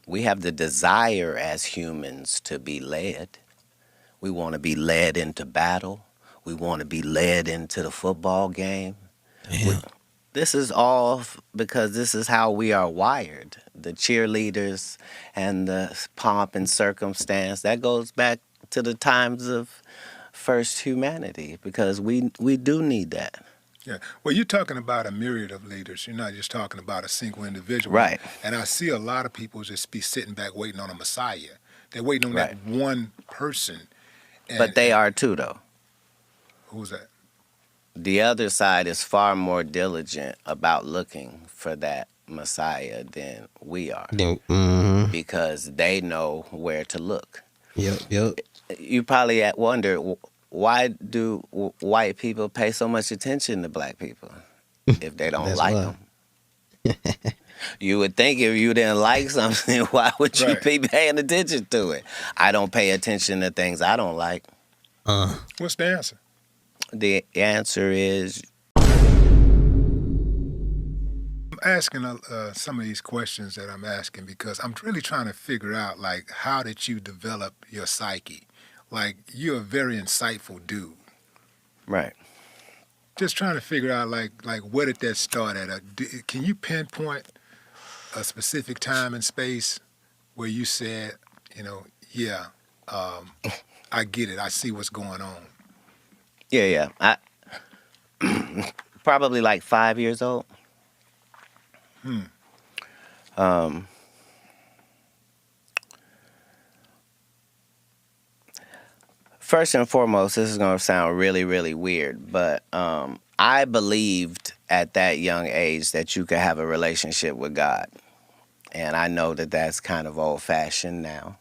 We have the desire as humans to be led. We want to be led into battle. We want to be led into the football game. We, Damn. this is all because this is how we are wired. The cheerleaders and the pomp and circumstance that goes back to the times of first humanity because we do need that. Yeah. Well, you're talking about a myriad of leaders. You're not just talking about a single individual. Right, And I see a lot of people just be sitting back waiting on a Messiah. They're waiting on right. that one person. But they are too, though. Who's that? The other side is far more diligent about looking for that Messiah than we are Then, mm-hmm. because they know where to look. Yep, yep. You probably wonder why do white people pay so much attention to black people if they don't That's like why. them? You would think if you didn't like something, why would you Right. be paying attention to it? I don't pay attention to things I don't like. What's the answer? The answer is I'm asking some of these questions that I'm asking because I'm really trying to figure out, like, how did you develop your psyche? Like, you're a very insightful dude. right. Just trying to figure out, like where did that start at? Can you pinpoint a specific time and space where you said, yeah, I get it. I see what's going on. Yeah. I probably like 5 years old. Um, First and foremost, this is going to sound really, really weird, but I believed at that young age that you could have a relationship with God. And I know that that's kind of old fashioned now.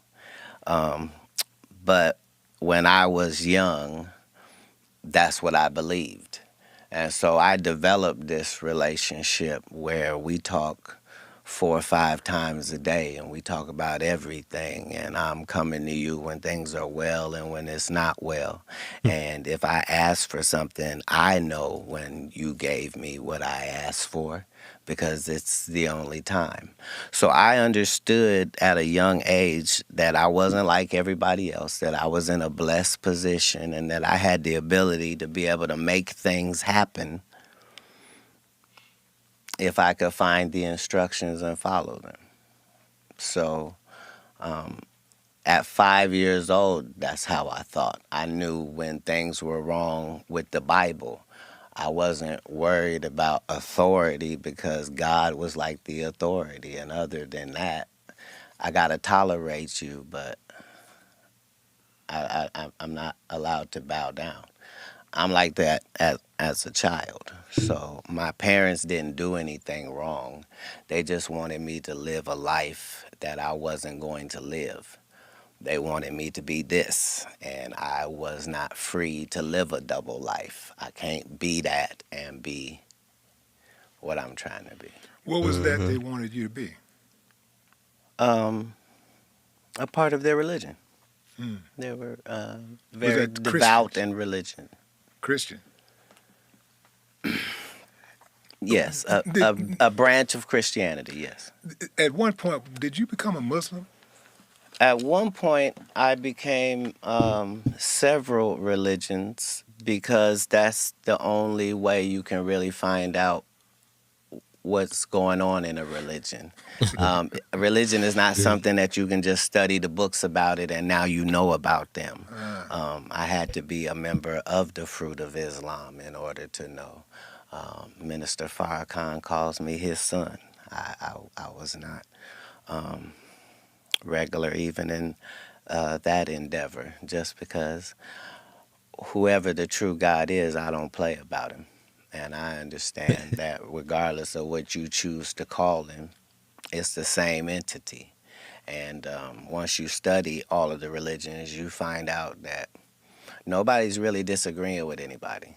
But when I was young, that's what I believed. And so I developed this relationship where we talk 4 or 5 times a day and we talk about everything. And I'm coming to you when things are well and when it's not well. And if I ask for something, I know when you gave me what I asked for because it's the only time. So I understood at a young age that I wasn't like everybody else, that I was in a blessed position and that I had the ability to be able to make things happen if I could find the instructions and follow them. So at 5 years old, that's how I thought. I knew when things were wrong with the Bible. I wasn't worried about authority because God was like the authority. And other than that, I got to tolerate you, but I'm not allowed to bow down. I'm like that as a child. So my parents didn't do anything wrong. They just wanted me to live a life that I wasn't going to live. They wanted me to be this, and I was not free to live a double life. I can't be that and be what I'm trying to be. What was that they wanted you to be? A part of their religion. Hmm. They were very that devout Christians? in religion. Christian. Yes, Did- a branch of Christianity, yes. At one point, did you become a Muslim? At one point, I became several religions because that's the only way you can really find out what's going on in a religion. Religion is not something that you can just study the books about it and now you know about them. I had to be a member of the Fruit of Islam in order to know. Minister Farrakhan calls me his son. I was not regular even in that endeavor just because whoever the true God is, I don't play about him. And I understand that regardless of what you choose to call him, it's the same entity. And once you study all of the religions, you find out that nobody's really disagreeing with anybody.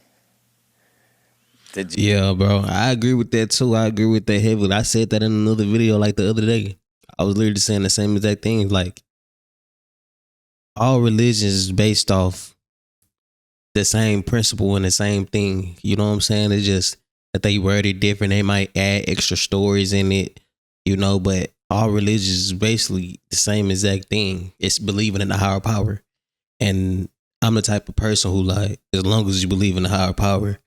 Yeah, bro. I agree with that too. I agree with that heavily. I said that in another video like the other day. I was literally saying the same exact thing. Like, all religions is based off the same principle and the same thing. You know what I'm saying? It's just that they word it different. They might add extra stories in it, but all religions is basically the same exact thing. It's believing in a higher power. And I'm the type of person who, like, as long as you believe in a higher power,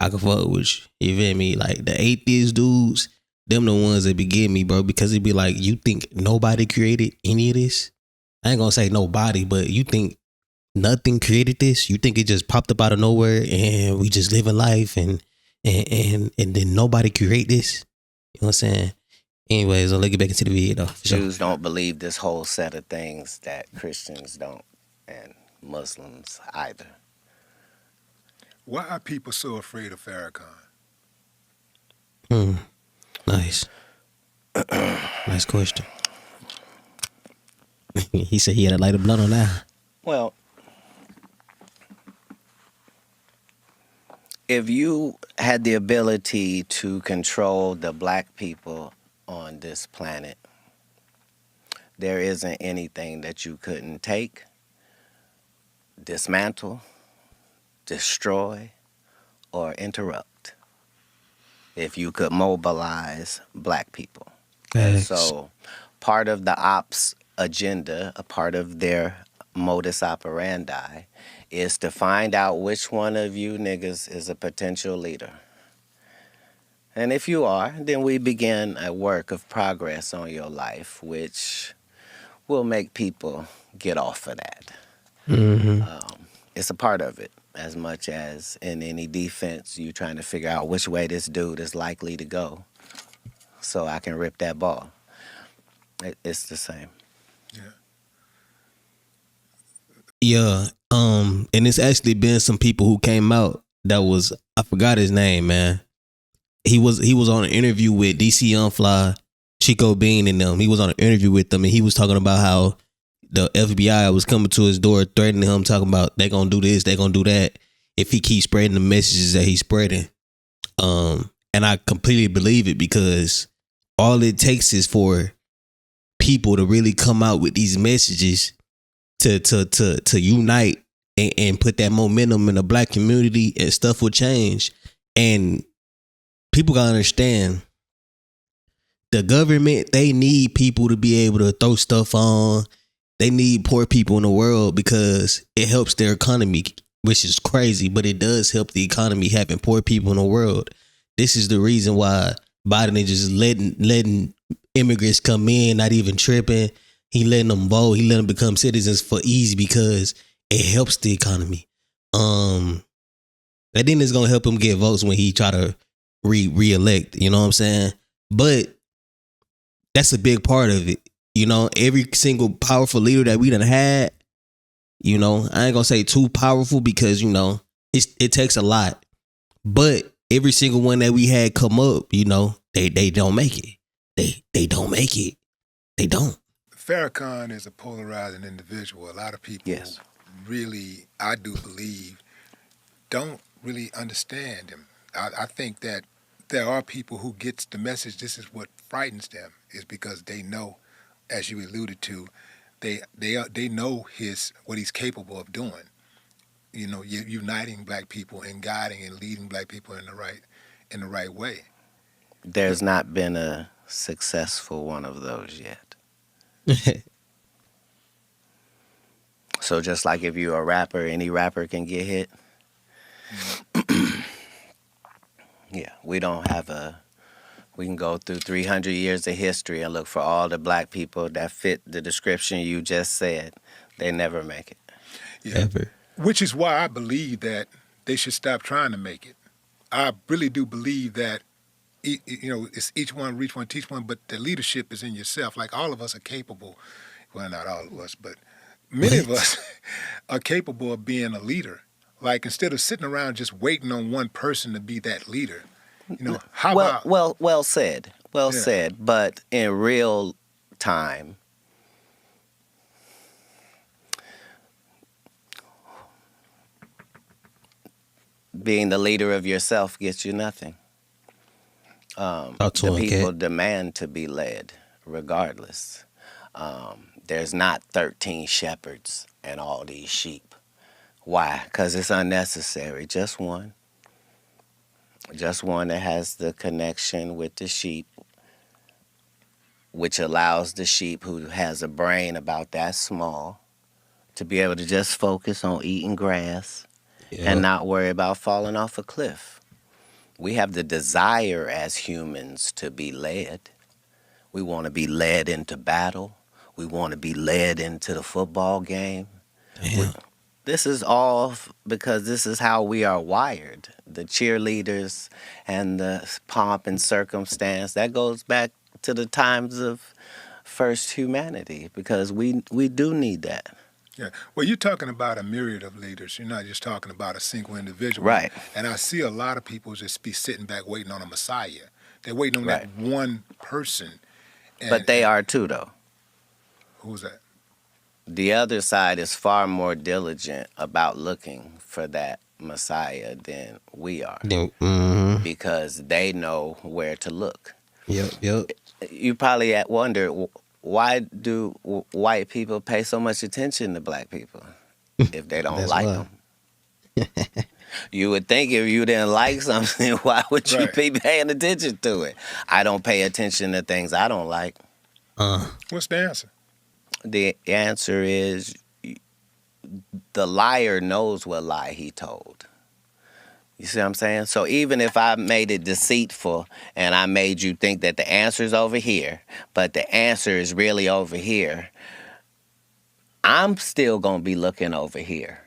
I can fuck with you. You feel me? Like the atheist dudes, them the ones that be getting me, bro, because it be like, you think nobody created any of this? I ain't gonna say nobody, but you think nothing created this? You think it just popped up out of nowhere and we just living life and then nobody create this? You know what I'm saying? Anyways, I'll let get back into the video though. For sure. Jews don't believe this whole set of things that Christians don't, and Muslims either. Why are people so afraid of Farrakhan? Nice. Nice question. He said he had a light of blood on that. Well, if you had the ability to control the black people on this planet, there isn't anything that you couldn't take, dismantle, destroy, or interrupt if you could mobilize black people. And so part of the ops agenda, a part of their modus operandi, is to find out which one of you niggas is a potential leader. And if you are, then we begin a work of progress on your life, which will make people get off of that. It's a part of it, as much as in any defense, you trying to figure out which way this dude is likely to go so I can rip that ball. It's the same. Yeah. And it's actually been some people who came out that was, I forgot his name, man. He was on an interview with DC Unfly, Chico Bean and them. He was on an interview with them and he was talking about how the FBI was coming to his door threatening him, talking about they gonna do this, they gonna do that if he keeps spreading the messages that he's spreading. And I completely believe it, because all it takes is for people to really come out with these messages to unite and put that momentum in the black community, and stuff will change. And people gotta understand, the government, they need people to be able to throw stuff on. They need poor people in the world because it helps their economy, which is crazy, but it does help the economy having poor people in the world. This is the reason why Biden is just letting immigrants come in, not even tripping. He letting them vote. He letting them become citizens for easy, because it helps the economy. And then it's gonna help him get votes when he try to re-elect. You know what I'm saying? But that's a big part of it. You know, every single powerful leader that we done had, you know, I ain't gonna say too powerful, because, you know, it takes a lot. But every single one that we had come up, you know, they don't make it. They don't make it. They don't. Farrakhan is a polarizing individual. A lot of people really, I do believe, don't really understand him. I think that there are people who gets the message. This is what frightens them, is because they know, as you alluded to, they know what he's capable of doing. You know, uniting black people and guiding and leading black people in the right way. There's not been a successful one of those yet. So just like if you're a rapper, any rapper can get hit. Yeah, we don't have we can go through 300 years of history and look for all the black people that fit the description you just said. They never make it. Yeah. Ever. Which is why I believe that they should stop trying to make it. I really do believe that, you know, it's each one reach one, teach one, but the leadership is in yourself. Like, all of us are capable, well, not all of us, but many of us are capable of being a leader. Like, instead of sitting around just waiting on one person to be that leader, you know, well said. Well said. But in real time, being the leader of yourself gets you nothing. The people demand to be led regardless. There's not 13 shepherds and all these sheep. Why? Because it's unnecessary. Just one. Just one that has the connection with the sheep. which allows the sheep who has a brain about that small to be able to just focus on eating grass and Yeah. not worry about falling off a cliff. We have the desire as humans to be led. We want to be led into battle. We want to be led into the football game. We, Damn. this is all because this is how we are wired. The cheerleaders and the pomp and circumstance, that goes back to the times of first humanity because we do need that. Yeah. Well, you're talking about a myriad of leaders. You're not just talking about a single individual. Right. And I see a lot of people just be sitting back waiting on a Messiah. They're waiting on that Right. one person. And, But they are too, though. Who's that? The other side is far more diligent about looking for that Messiah than we are Then, mm-hmm. because they know where to look. Yep. You probably wonder why do white people pay so much attention to black people if they don't That's like why. them? You would think if you didn't like something, why would you Right. be paying attention to it? I don't pay attention to things I don't like. What's the answer? The answer is the liar knows what lie he told. You see what I'm saying? So even if I made it deceitful and I made you think that the answer's over here, but the answer is really over here, I'm still going to be looking over here.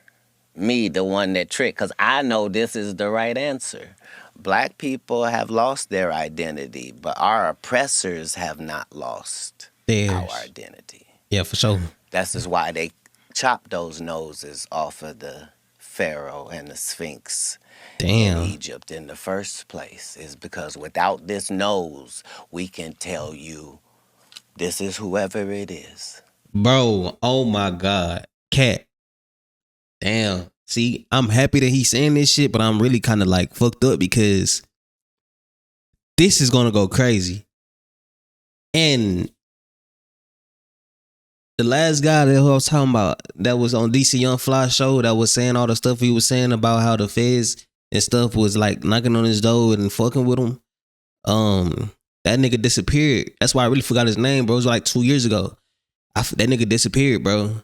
Me, the one that tricked, because I know this is the right answer. Black people have lost their identity, but our oppressors have not lost our identity. Yeah, for sure. That's just why they chopped those noses off of the Pharaoh and the Sphinx in Damn. Egypt in the first place. Is because without this nose, we can tell you this is whoever it is. Bro, oh my God. Katt. Damn. See, I'm happy that he's saying this shit, but I'm really kind of like fucked up because this is gonna go crazy. And the last guy that I was talking about that was on DC Young Fly show that was saying all the stuff he was saying about how the feds and stuff was like knocking on his door and fucking with him. That nigga disappeared. That's why I really forgot his name, bro. It was like 2 years ago. That nigga disappeared, bro.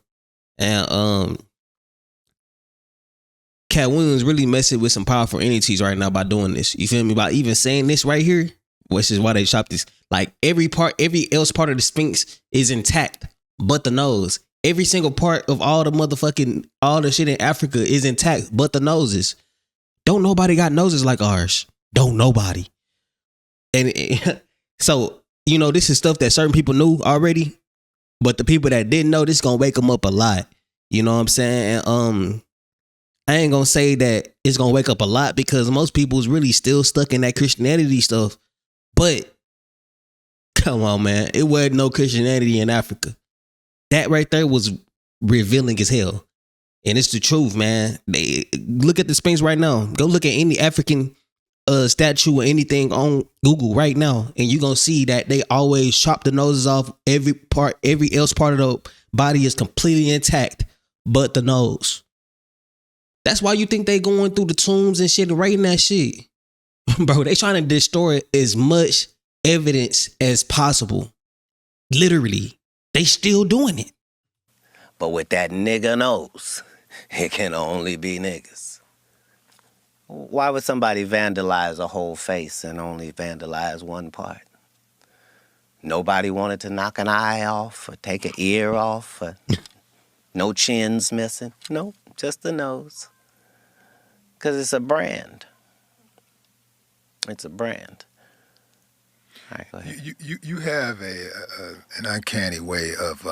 And Katt Williams really messing with some powerful entities right now by doing this. You feel me? By even saying this right here, which is why they chopped this. Like every else part of the Sphinx is intact, but the nose. Every single part of all the shit in Africa is intact, but the noses. Don't nobody got noses like ours. Don't nobody. And so, you know, this is stuff that certain people knew already, but the people that didn't know, this is gonna wake them up a lot. You know what I'm saying? I ain't gonna say that it's gonna wake up a lot because most people's really still stuck in that Christianity stuff. But come on, man, it wasn't no Christianity in Africa. That right there was revealing as hell, and it's the truth, man. They look at the Sphinx right now. Go look at any African statue or anything on Google right now, and you're gonna see that they always chop the noses off. Every else part of the body is completely intact, but the nose. That's why you think they going through the tombs and shit and writing that shit. Bro, they trying to destroy as much evidence as possible. Literally. They still doing it. But with that nigga nose, it can only be niggas. Why would somebody vandalize a whole face and only vandalize one part? Nobody wanted to knock an eye off or take an ear off or no chins missing. Nope, just the nose. Because it's a brand. It's a brand. All right, go ahead. You have an uncanny way of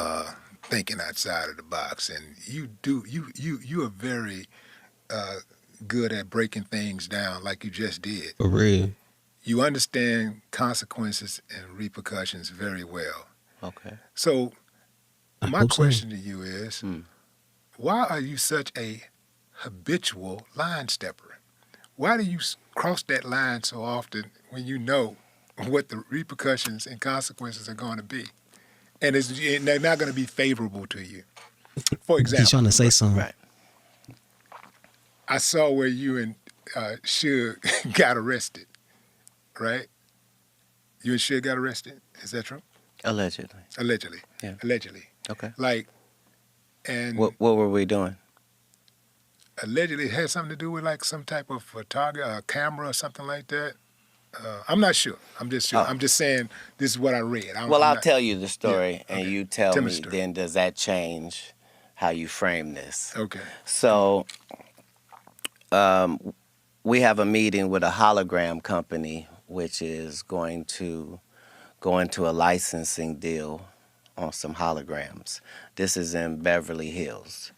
thinking outside of the box, and you are very good at breaking things down like you just did. For real. You understand consequences and repercussions very well. Okay. So my hope so. question to you is, why are you such a habitual line stepper? Why do you cross that line so often when you know what the repercussions and consequences are going to be? And they're not going to be favorable to you. For example, He's trying to say something. Right. I saw where you and Suge got arrested, right? You and Suge got arrested. Is that true? Allegedly. Allegedly. Yeah. Allegedly. Okay. Like, and What were we doing? allegedly it had something to do with like some type of photography, camera or something like that. I'm not sure. I'm just sure. Oh. I'm just saying this is what I read. Well, I'm I'll not, tell you the story, Yeah, and okay. you tell Tell me me, the story. then does that change how you frame this? Okay. So we have a meeting with a hologram company, which is going to go into a licensing deal on some holograms. This is in Beverly Hills.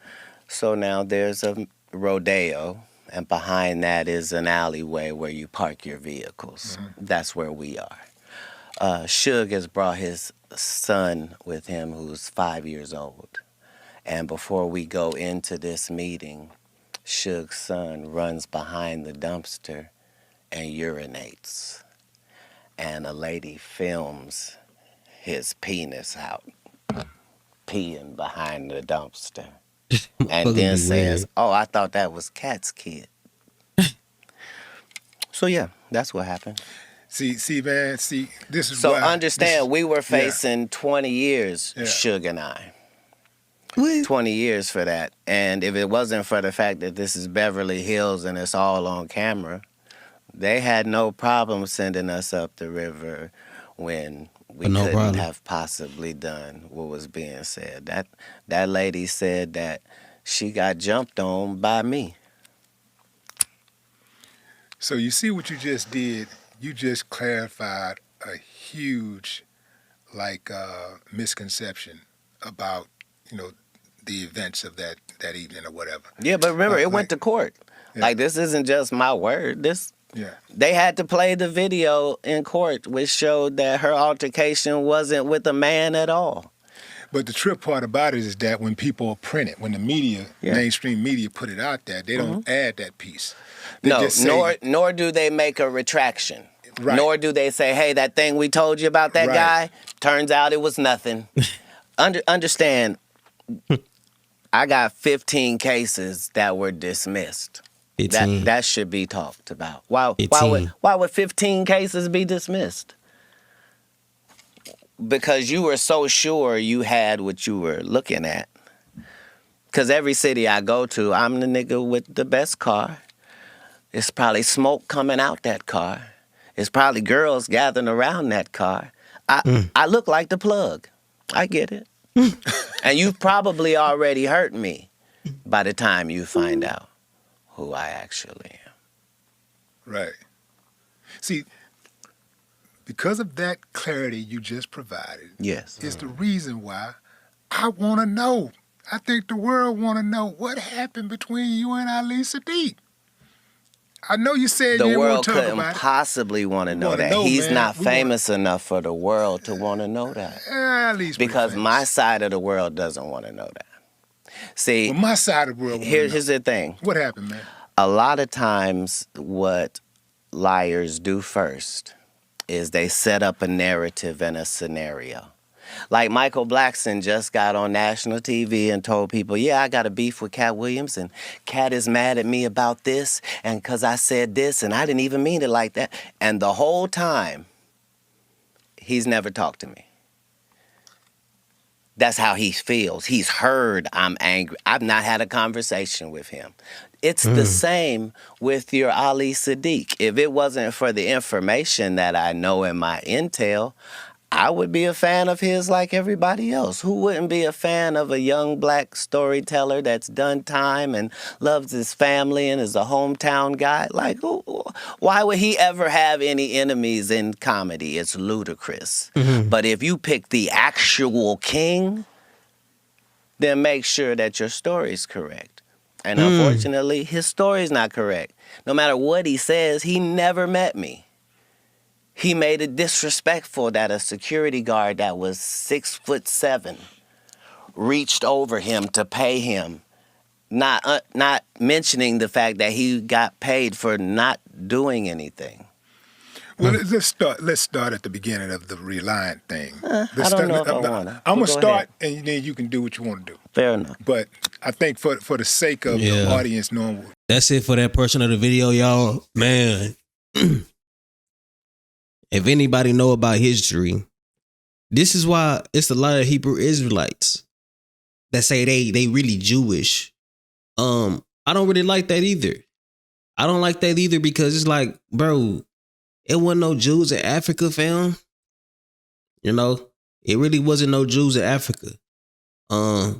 So now there's a rodeo, and behind that is an alleyway where you park your vehicles. That's where we are. Suge has brought his son with him who's 5 years old. And before we go into this meeting, Suge's son runs behind the dumpster and urinates. And a lady films his penis out, peeing behind the dumpster. And then says, "Oh, I thought that was Katt's kid." So yeah, that's what happened. See, man. See, this is So why. understand, we were yeah. facing 20 years, Yeah. Suge and I. What? 20 years for that. And if it wasn't for the fact that this is Beverly Hills and it's all on camera, they had no problem sending us up the river when we couldn't have possibly done what was being said. That lady said that she got jumped on by me. So you see what you just did? You just clarified a huge, misconception about, the events of that evening or whatever. Yeah, but remember, it went to court. Yeah. Like, this isn't just my word. Yeah. They had to play the video in court, which showed that her altercation wasn't with a man at all. But the trip part about it is that when people print it, when the media, mainstream media put it out there, they don't add that piece. They No, just say, nor do they make a retraction. Right. Nor do they say, "Hey, that thing we told you about that guy, turns out it was nothing." Understand, I got 15 cases that were dismissed. That should be talked about. Why would 15 cases be dismissed? Because you were so sure you had what you were looking at. Because every city I go to, I'm the nigga with the best car. It's probably smoke coming out that car. It's probably girls gathering around that car. I look like the plug. I get it. And you've probably already hurt me by the time you find out who I actually am. Right. See, because of that clarity you just provided, Yes, is the reason why I want to know. I think the world want to know what happened between you and Ali Sadiq. I know you said the you didn't want world to talk couldn't about it. possibly want to know wanna that. know, He's man. not We famous enough for the world to want to know that. At least Because pretty my famous. side of the world doesn't want to know that. See, Well, my side of the world. here's the thing. What happened, man? A lot of times what liars do first is they set up a narrative and a scenario. Like Michael Blackson just got on national TV and told people, "Yeah, I got a beef with Katt Williams, and Katt is mad at me about this, and because I said this, and I didn't even mean it like that." And the whole time, he's never talked to me. That's how he feels. He's heard I'm angry. I've not had a conversation with him. It's the same with your Ali Sadiq. If it wasn't for the information that I know in my intel, I would be a fan of his like everybody else. Who wouldn't be a fan of a young black storyteller that's done time and loves his family and is a hometown guy? Like, why would he ever have any enemies in comedy? It's ludicrous. But if you pick the actual king, then make sure that your story's correct. And unfortunately, his story's not correct. No matter what he says, he never met me. He made it disrespectful that a security guard that was 6'7" reached over him to pay him, not mentioning the fact that he got paid for not doing anything. Well, let's start at the beginning of the Reliant thing. I don't know if I wanna. I'm But gonna go start, ahead. and then you can do what you want to do. Fair enough. But I think for the sake of the audience knowing, That's it for that portion of the video, y'all. Man, if anybody know about history, This is why it's a lot of Hebrew Israelites that say they really Jewish. I don't really like that either. I don't like that either because it's like, bro, it wasn't no Jews in Africa, fam. You know, it really wasn't no Jews in Africa.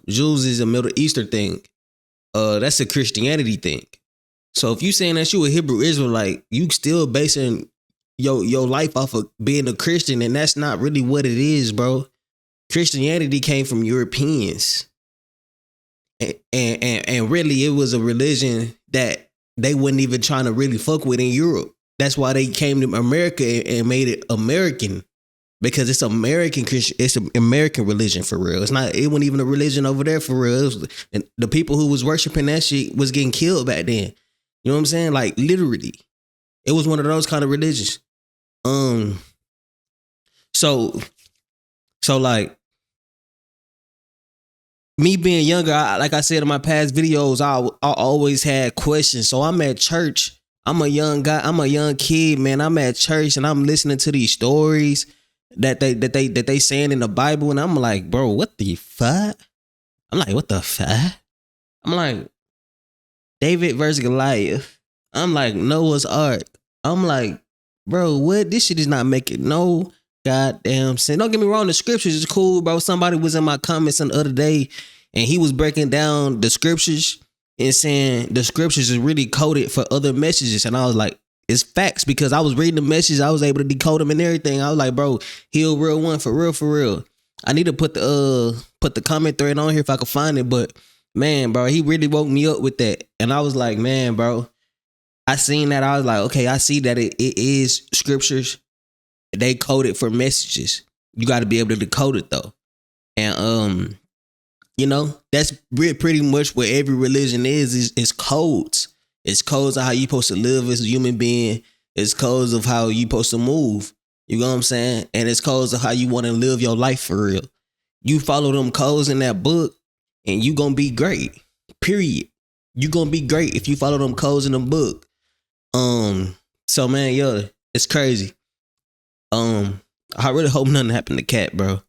Jews is a Middle Eastern thing. That's a Christianity thing. So if you saying that you a Hebrew Israelite, you still basing your life off of being a Christian, and that's not really what it is, bro. Christianity came from Europeans. And really it was a religion that they wasn't even trying to really fuck with in Europe. That's why they came to America and made it American. Because it's American Christian, it's an American religion for real. It wasn't even a religion over there for real. And the people who was worshiping that shit was getting killed back then. You know what I'm saying? Like literally. It was one of those kind of religions. So like me being younger, like I said in my past videos, I always had questions. So I'm at church. I'm a young guy. I'm a young kid, man. I'm at church and I'm listening to these stories that they saying in the Bible, and I'm like, bro, what the fuck? I'm like, what the fuck? I'm like, David versus Goliath. I'm like, Noah's Ark. I'm like, bro, what? This shit is not making no goddamn sense. Don't get me wrong, the scriptures is cool, bro. Somebody was in my comments the other day and he was breaking down the scriptures and saying the scriptures is really coded for other messages. And I was like, it's facts, because I was reading the message. I was able to decode them and everything. I was like, bro, he a real one, for real, for real. I need to put the comment thread on here if I could find it. But man, bro, he really woke me up with that. And I was like, man, bro, I seen that. I was like, okay, I see that it is scriptures. They code it for messages. You got to be able to decode it though. And you know, that's pretty much what every religion is codes. It's codes of how you supposed to live as a human being. It's codes of how you supposed to move. You know what I'm saying? And it's codes of how you want to live your life for real. You follow them codes in that book and you gonna be great. Period. You gonna be great if you follow them codes in the book. So man, yo, it's crazy. I really hope nothing happened to Katt, bro.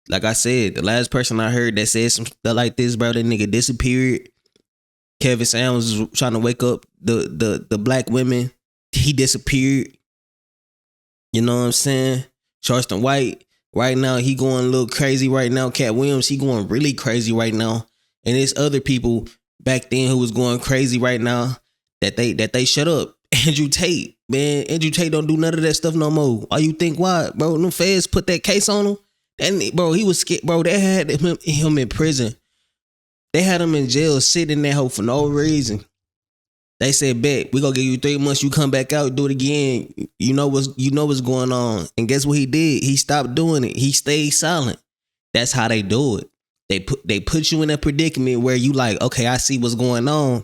Like I said, the last person I heard that said some stuff like this, bro, that nigga disappeared. Kevin Samuels was trying to wake up the black women. He disappeared. You know what I'm saying? Charleston White, right now, he going a little crazy right now. Katt Williams, he going really crazy right now. And there's other people back then who was going crazy right now that they shut up. Andrew Tate, man. Andrew Tate don't do none of that stuff no more. Why you think why? Bro, them feds put that case on him. And bro, he was scared. Bro, they had him in prison. They had him in jail sitting there for no reason. They said, bet, we gonna give you 3 months, you come back out, do it again. You know what's going on. And guess what he did? He stopped doing it. He stayed silent. That's how they do it. They put you in a predicament where you like, okay, I see what's going on.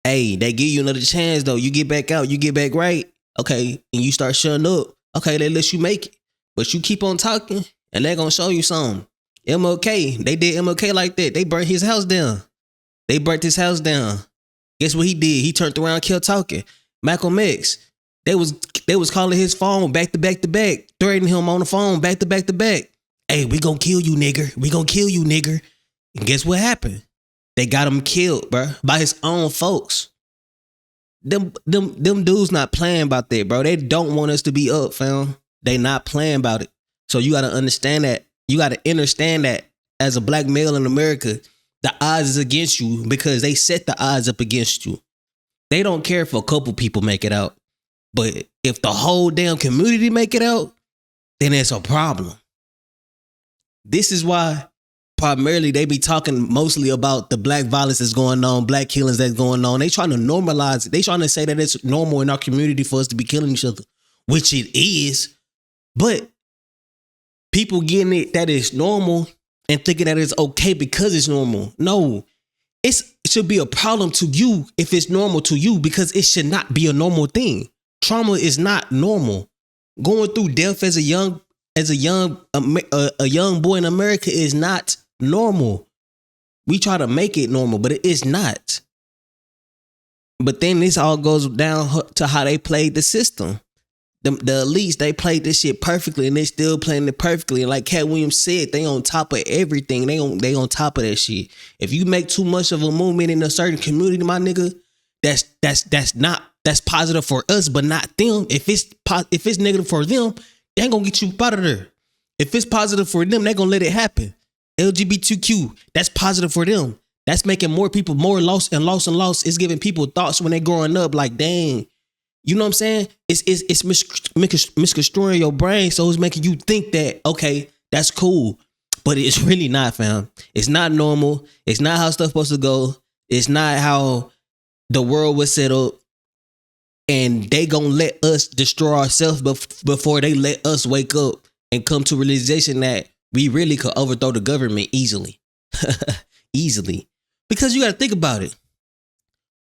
Hey, they give you another chance though. You get back out, you get back right. Okay, and you start shutting up. Okay, they let you make it. But you keep on talking and they're gonna show you something. MLK, they did MLK like that. They burnt his house down. They burnt his house down. Guess what he did? He turned around and kept talking. Malcolm X, they was calling his phone back to back to back, threatening him on the phone back to back to back. Hey, we gonna kill you, nigger. We gonna kill you, nigger. And guess what happened? They got him killed, bro, by his own folks. Them dudes not playing about that, bro. They don't want us to be up, fam. They not playing about it. So you gotta understand that. You gotta understand that as a black male in America, the odds is against you because they set the odds up against you. They don't care if a couple people make it out. But if the whole damn community make it out, then it's a problem. This is why primarily they be talking mostly about the black violence that's going on, black killings that's going on. They trying to normalize it. They trying to say that it's normal in our community for us to be killing each other, which it is. But people getting it that it's normal and thinking that it's okay because it's normal. No, it should be a problem to you if it's normal to you, because it should not be a normal thing. Trauma is not normal. Going through death as a young boy in America is not normal. We try to make it normal, but it is not. But then this all goes down to how they played the system. The elites, they played this shit perfectly, and they still playing it perfectly. And like Katt Williams said, they on top of everything. They on top of that shit. If you make too much of a movement in a certain community, my nigga, that's positive for us, but not them. If it's negative for them, they ain't gonna get you out of there. If it's positive for them, they gonna let it happen. LGBTQ, that's positive for them. That's making more people more lost. It's giving people thoughts when they growing up like, dang. You know what I'm saying? It's misconstruing your brain, so it's making you think that, okay, that's cool. But it's really not, fam. It's not normal. It's not how stuff's supposed to go. It's not how the world was set up. And they gonna let us destroy ourselves before they let us wake up and come to realization that we really could overthrow the government easily. Easily. Because you gotta think about it.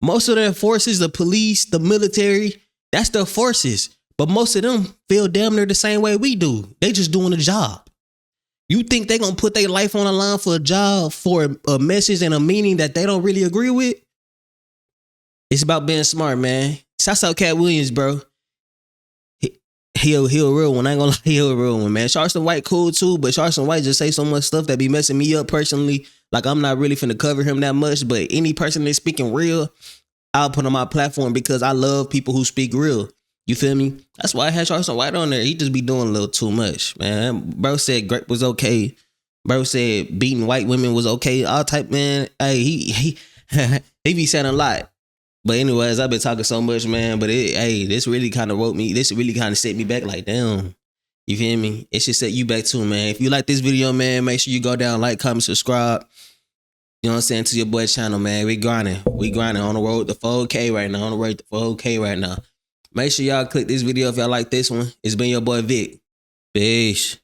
Most of their forces, the police, the military, that's their forces. But most of them feel damn near the same way we do. They just doing a job. You think they gonna put their life on the line for a job, for a message and a meaning that they don't really agree with? It's about being smart, man. Shouts out Katt Williams, bro. He a real one. I ain't gonna lie, he a real one, man. Charleston White cool too, but Charleston White just say so much stuff that be messing me up personally. Like, I'm not really finna cover him that much, but any person that's speaking real, I'll put on my platform because I love people who speak real. You feel me? That's why I had Charleston White on there. He just be doing a little too much, man. Bro said grape was okay. Bro said beating white women was okay. All type, man. Hey, he be saying a lot. But anyways, I've been talking so much, man. But this really kind of wrote me. This really kind of set me back. Like, damn. You feel me? It should set you back too, man. If you like this video, man, make sure you go down, like, comment, subscribe. You know what I'm saying? To your boy's channel, man. We grinding. On the road to 4K right now. Make sure y'all click this video if y'all like this one. It's been your boy Vic. Peace.